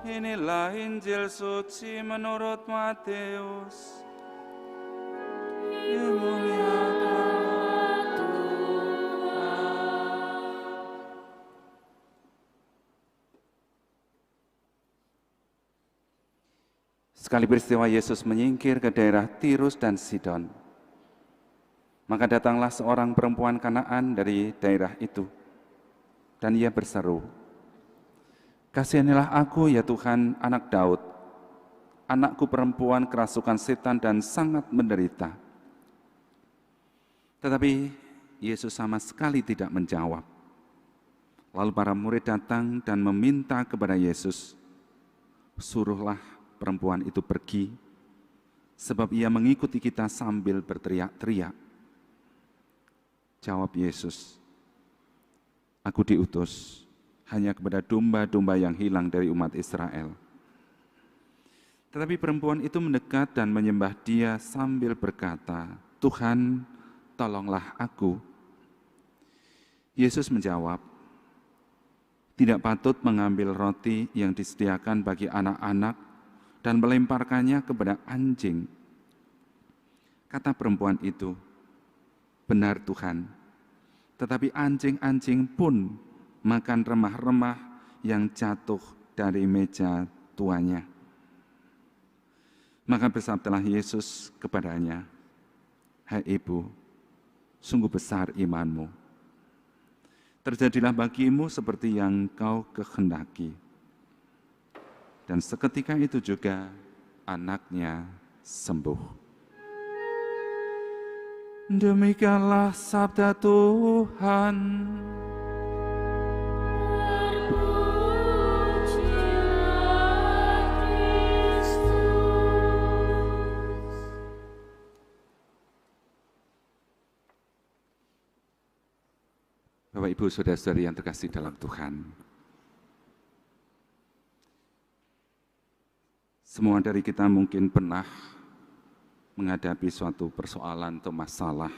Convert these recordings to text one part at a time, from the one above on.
Inilah Injil suci menurut Matius. Dimuliakanlah Tuhan. Sekali peristiwa Yesus menyingkir ke daerah Tirus dan Sidon. Maka datanglah seorang perempuan Kanaan dari daerah itu. Dan ia berseru, "Kasihanilah aku ya Tuhan, anak Daud. Anakku perempuan kerasukan setan dan sangat menderita." Tetapi Yesus sama sekali tidak menjawab. Lalu para murid datang dan meminta kepada Yesus, "Suruhlah perempuan itu pergi, sebab ia mengikuti kita sambil berteriak-teriak." Jawab Yesus, "Aku diutus hanya kepada domba-domba yang hilang dari umat Israel." Tetapi perempuan itu mendekat dan menyembah Dia sambil berkata, "Tuhan, tolonglah aku." Yesus menjawab, "Tidak patut mengambil roti yang disediakan bagi anak-anak dan melemparkannya kepada anjing." Kata perempuan itu, "Benar Tuhan, tetapi anjing-anjing pun makan remah-remah yang jatuh dari meja tuannya." Maka bersabdalah Yesus kepadanya, "Hai ibu, sungguh besar imanmu. Terjadilah bagimu seperti yang kau kehendaki." Dan seketika itu juga anaknya sembuh. Demikianlah sabda Tuhan. Bapak, Ibu, Saudara-saudari yang terkasih dalam Tuhan, semua dari kita mungkin pernah menghadapi suatu persoalan atau masalah.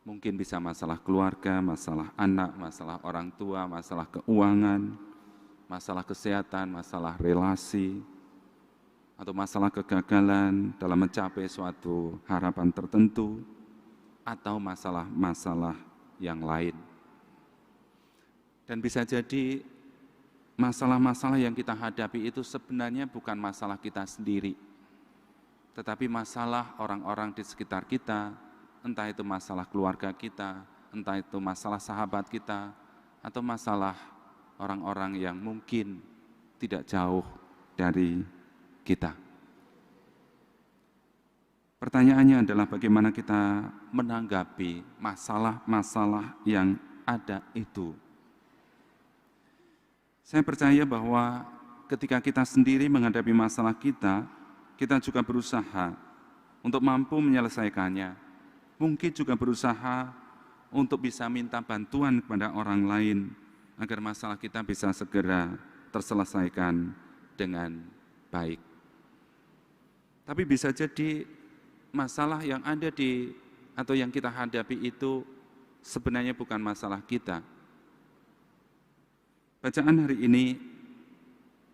Mungkin bisa masalah keluarga, masalah anak, masalah orang tua, masalah keuangan, masalah kesehatan, masalah relasi, atau masalah kegagalan dalam mencapai suatu harapan tertentu, atau masalah-masalah yang lain. Dan bisa jadi masalah-masalah yang kita hadapi itu sebenarnya bukan masalah kita sendiri, tetapi masalah orang-orang di sekitar kita, entah itu masalah keluarga kita, entah itu masalah sahabat kita, atau masalah orang-orang yang mungkin tidak jauh dari kita. Pertanyaannya adalah bagaimana kita menanggapi masalah-masalah yang ada itu. Saya percaya bahwa ketika kita sendiri menghadapi masalah kita juga berusaha untuk mampu menyelesaikannya. Mungkin juga berusaha untuk bisa minta bantuan kepada orang lain agar masalah kita bisa segera terselesaikan dengan baik. Tapi bisa jadi masalah yang ada atau yang kita hadapi itu sebenarnya bukan masalah kita. Bacaan hari ini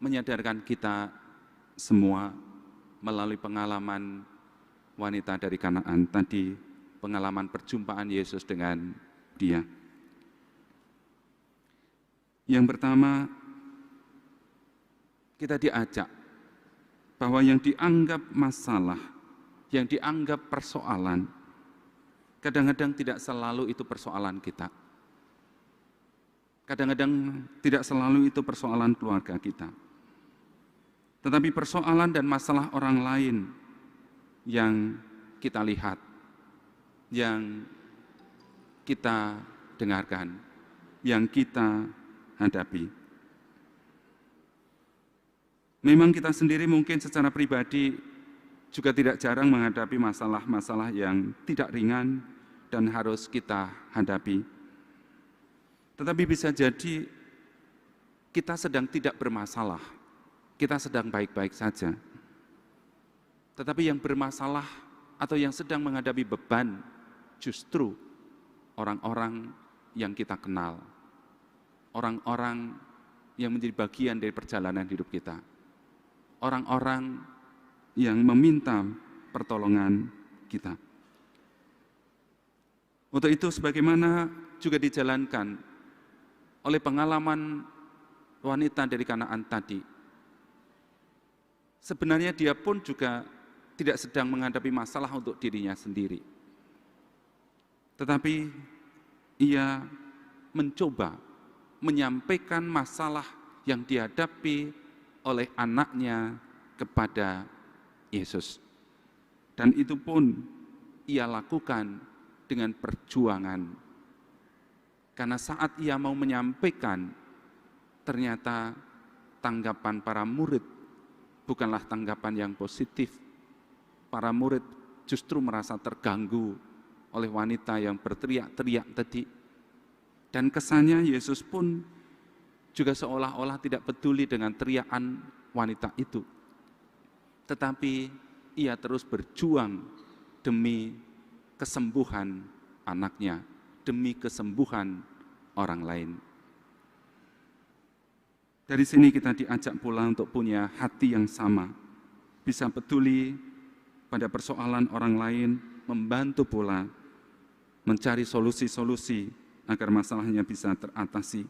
menyadarkan kita semua melalui pengalaman wanita dari Kanaan tadi, pengalaman perjumpaan Yesus dengan dia. Yang pertama, kita diajak bahwa yang dianggap masalah, yang dianggap persoalan, kadang-kadang tidak selalu itu persoalan kita. Kadang-kadang tidak selalu itu persoalan keluarga kita. Tetapi persoalan dan masalah orang lain yang kita lihat, yang kita dengarkan, yang kita hadapi. Memang kita sendiri mungkin secara pribadi juga tidak jarang menghadapi masalah-masalah yang tidak ringan dan harus kita hadapi. Tetapi bisa jadi kita sedang tidak bermasalah, kita sedang baik-baik saja. Tetapi yang bermasalah atau yang sedang menghadapi beban justru orang-orang yang kita kenal, orang-orang yang menjadi bagian dari perjalanan hidup kita. Orang-orang yang meminta pertolongan kita. Untuk itu sebagaimana juga dijalankan oleh pengalaman wanita dari Kanaan tadi, sebenarnya dia pun juga tidak sedang menghadapi masalah untuk dirinya sendiri. Tetapi ia mencoba menyampaikan masalah yang dihadapi oleh anaknya kepada Yesus. Dan itu pun ia lakukan dengan perjuangan. Karena saat ia mau menyampaikan, ternyata tanggapan para murid bukanlah tanggapan yang positif. Para murid justru merasa terganggu oleh wanita yang berteriak-teriak tadi. Dan kesannya Yesus pun juga seolah-olah tidak peduli dengan teriakan wanita itu. Tetapi ia terus berjuang demi kesembuhan anaknya, demi kesembuhan orang lain. Dari sini kita diajak pula untuk punya hati yang sama, bisa peduli pada persoalan orang lain, membantu pula mencari solusi-solusi agar masalahnya bisa teratasi.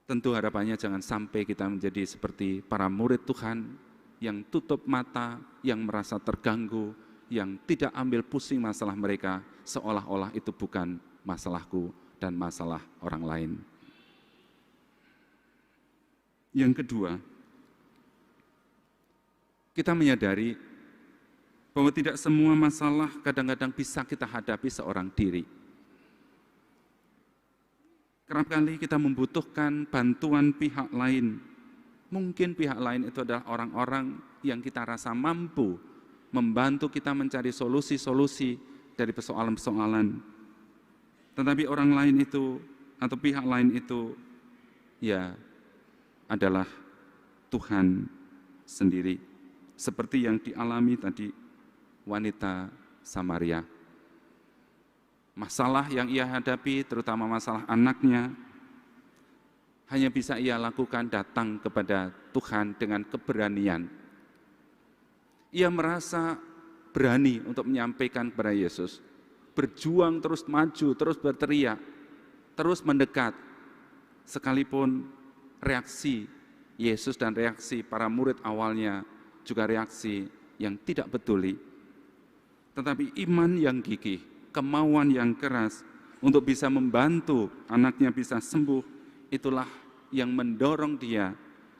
Tentu harapannya jangan sampai kita menjadi seperti para murid Tuhan yang tutup mata, yang merasa terganggu, yang tidak ambil pusing masalah mereka, seolah-olah itu bukan masalahku dan masalah orang lain. Yang kedua, kita menyadari bahwa tidak semua masalah kadang-kadang bisa kita hadapi seorang diri. Kerap kali kita membutuhkan bantuan pihak lain. Mungkin pihak lain itu adalah orang-orang yang kita rasa mampu membantu kita mencari solusi-solusi dari persoalan-persoalan. Tetapi orang lain itu atau pihak lain itu ya adalah Tuhan sendiri. Seperti yang dialami tadi wanita Samaria. Masalah yang ia hadapi, terutama masalah anaknya, hanya bisa ia lakukan datang kepada Tuhan dengan keberanian. Ia merasa berani untuk menyampaikan kepada Yesus, berjuang terus maju, terus berteriak, terus mendekat, sekalipun reaksi Yesus dan reaksi para murid awalnya juga reaksi yang tidak peduli. Tetapi iman yang gigih, kemauan yang keras untuk bisa membantu anaknya bisa sembuh, itulah yang mendorong dia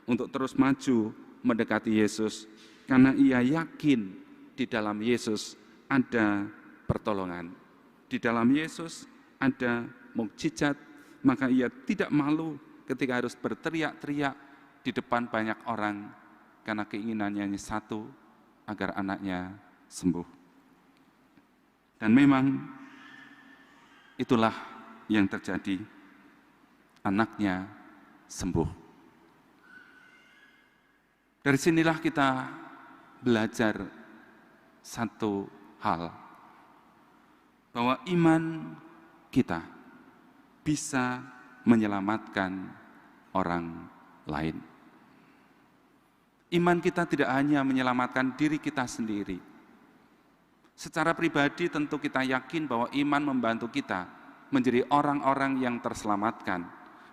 untuk terus maju mendekati Yesus. Karena ia yakin di dalam Yesus ada pertolongan. Di dalam Yesus ada mukjizat, maka ia tidak malu ketika harus berteriak-teriak di depan banyak orang karena keinginannya hanya satu, agar anaknya sembuh. Dan memang itulah yang terjadi, anaknya sembuh. Dari sinilah kita belajar satu hal, bahwa iman kita bisa menyelamatkan orang lain. Iman kita tidak hanya menyelamatkan diri kita sendiri. Secara pribadi tentu kita yakin bahwa iman membantu kita menjadi orang-orang yang terselamatkan,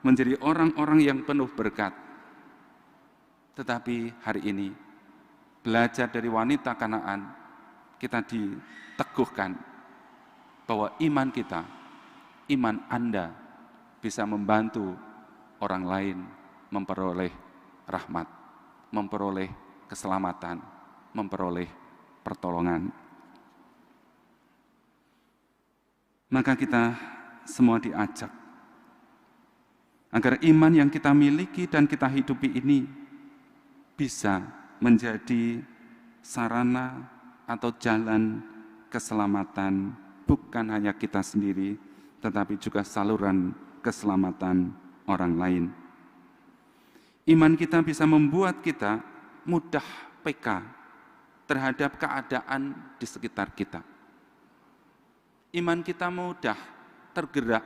menjadi orang-orang yang penuh berkat. Tetapi hari ini, belajar dari wanita Kanaan, kita diteguhkan bahwa iman kita, iman Anda bisa membantu orang lain memperoleh rahmat, memperoleh keselamatan, memperoleh pertolongan. Maka kita semua diajak agar iman yang kita miliki dan kita hidupi ini bisa menjadi sarana atau jalan keselamatan, bukan hanya kita sendiri, tetapi juga saluran keselamatan orang lain. Iman kita bisa membuat kita mudah peka terhadap keadaan di sekitar kita. Iman kita mudah tergerak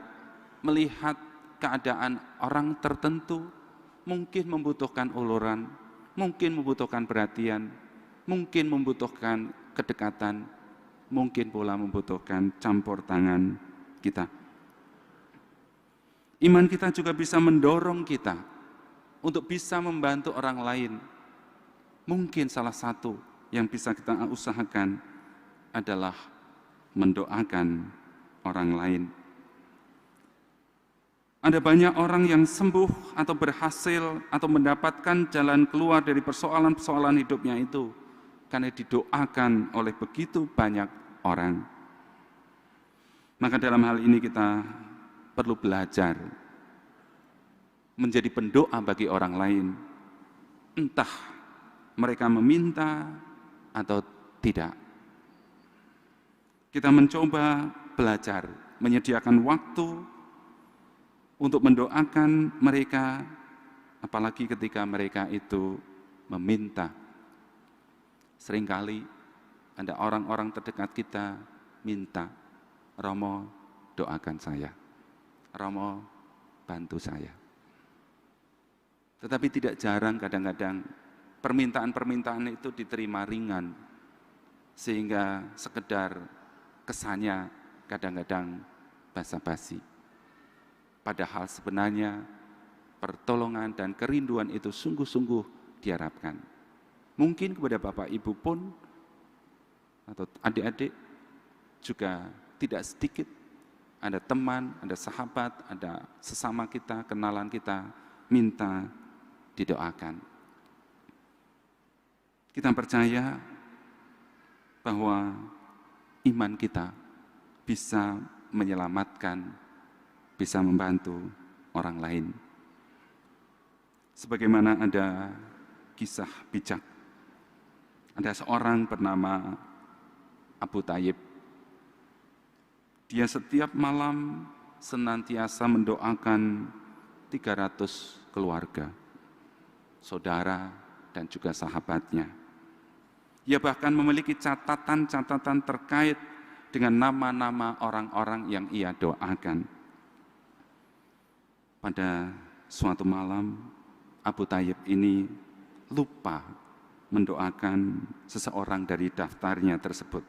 melihat keadaan orang tertentu, mungkin membutuhkan uluran, mungkin membutuhkan perhatian, mungkin membutuhkan kedekatan, mungkin pula membutuhkan campur tangan kita. Iman kita juga bisa mendorong kita untuk bisa membantu orang lain. Mungkin salah satu yang bisa kita usahakan adalah mendoakan orang lain. Ada banyak orang yang sembuh atau berhasil atau mendapatkan jalan keluar dari persoalan-persoalan hidupnya itu karena didoakan oleh begitu banyak orang. Maka dalam hal ini kita perlu belajar menjadi pendoa bagi orang lain, entah mereka meminta atau tidak. Kita mencoba belajar menyediakan waktu untuk mendoakan mereka, apalagi ketika mereka itu meminta. Seringkali ada orang-orang terdekat kita minta, Romo doakan saya, Romo bantu saya. Tetapi tidak jarang kadang-kadang permintaan-permintaan itu diterima ringan, sehingga sekedar kesannya kadang-kadang basa-basi. Padahal sebenarnya pertolongan dan kerinduan itu sungguh-sungguh diharapkan. Mungkin kepada Bapak Ibu pun atau adik-adik juga tidak sedikit ada teman, ada sahabat, ada sesama kita, kenalan kita minta didoakan. Kita percaya bahwa iman kita bisa menyelamatkan, bisa membantu orang lain. Sebagaimana ada kisah bijak. Ada seorang bernama Abu Tayyib. Dia setiap malam senantiasa mendoakan 300 keluarga, saudara dan juga sahabatnya. Ia bahkan memiliki catatan-catatan terkait dengan nama-nama orang-orang yang ia doakan. Pada suatu malam, Abu Tayyib ini lupa mendoakan seseorang dari daftarnya tersebut.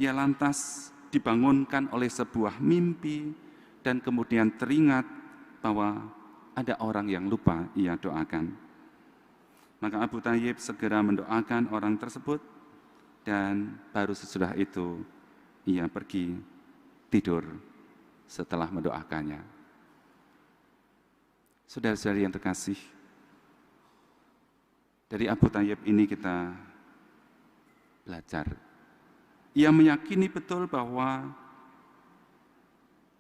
Ia lantas dibangunkan oleh sebuah mimpi dan kemudian teringat bahwa ada orang yang lupa ia doakan. Maka Abu Tayyib segera mendoakan orang tersebut dan baru sesudah itu ia pergi tidur setelah mendoakannya. Saudara-saudari yang terkasih, dari Abu Tayyib ini kita belajar. Ia meyakini betul bahwa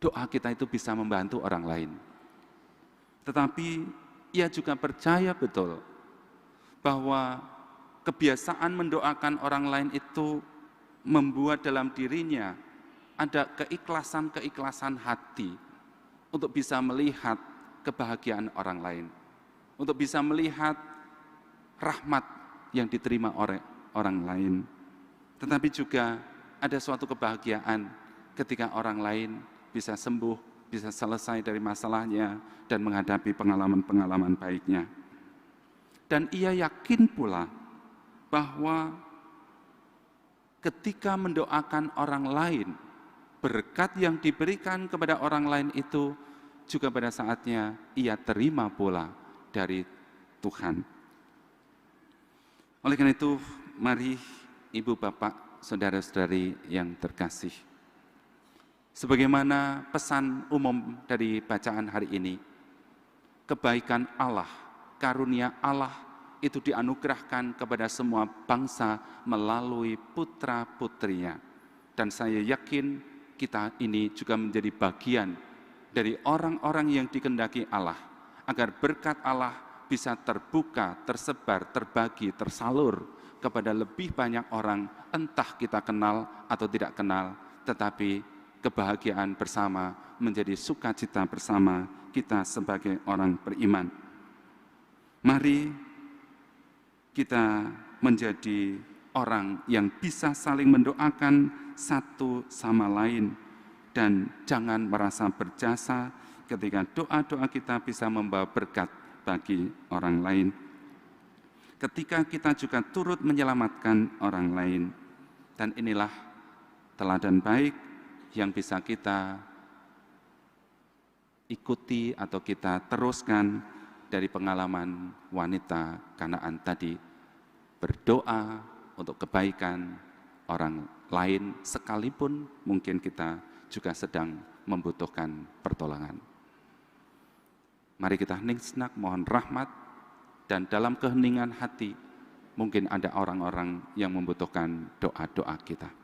doa kita itu bisa membantu orang lain. Tetapi ia juga percaya betul bahwa kebiasaan mendoakan orang lain itu membuat dalam dirinya ada keikhlasan-keikhlasan hati untuk bisa melihat kebahagiaan orang lain, untuk bisa melihat rahmat yang diterima oleh orang lain. Tetapi juga ada suatu kebahagiaan ketika orang lain bisa sembuh, bisa selesai dari masalahnya dan menghadapi pengalaman-pengalaman baiknya. Dan ia yakin pula bahwa ketika mendoakan orang lain, berkat yang diberikan kepada orang lain itu juga pada saatnya ia terima pula dari Tuhan. Oleh karena itu, mari Ibu, Bapak, Saudara-saudari yang terkasih, sebagaimana pesan umum dari bacaan hari ini, kebaikan Allah, karunia Allah itu dianugerahkan kepada semua bangsa melalui putra-putrinya. Dan saya yakin kita ini juga menjadi bagian dari orang-orang yang dikehendaki Allah, agar berkat Allah bisa terbuka, tersebar, terbagi, tersalur kepada lebih banyak orang, entah kita kenal atau tidak kenal, tetapi kebahagiaan bersama menjadi sukacita bersama kita sebagai orang beriman. Mari kita menjadi orang yang bisa saling mendoakan satu sama lain dan jangan merasa berjasa ketika doa-doa kita bisa membawa berkat bagi orang lain. Ketika kita juga turut menyelamatkan orang lain. Dan inilah teladan baik yang bisa kita ikuti atau kita teruskan dari pengalaman wanita Kanaan tadi, berdoa untuk kebaikan orang lain sekalipun mungkin kita juga sedang membutuhkan pertolongan. Mari kita sejenak mohon rahmat, dan dalam keheningan hati mungkin ada orang-orang yang membutuhkan doa-doa kita.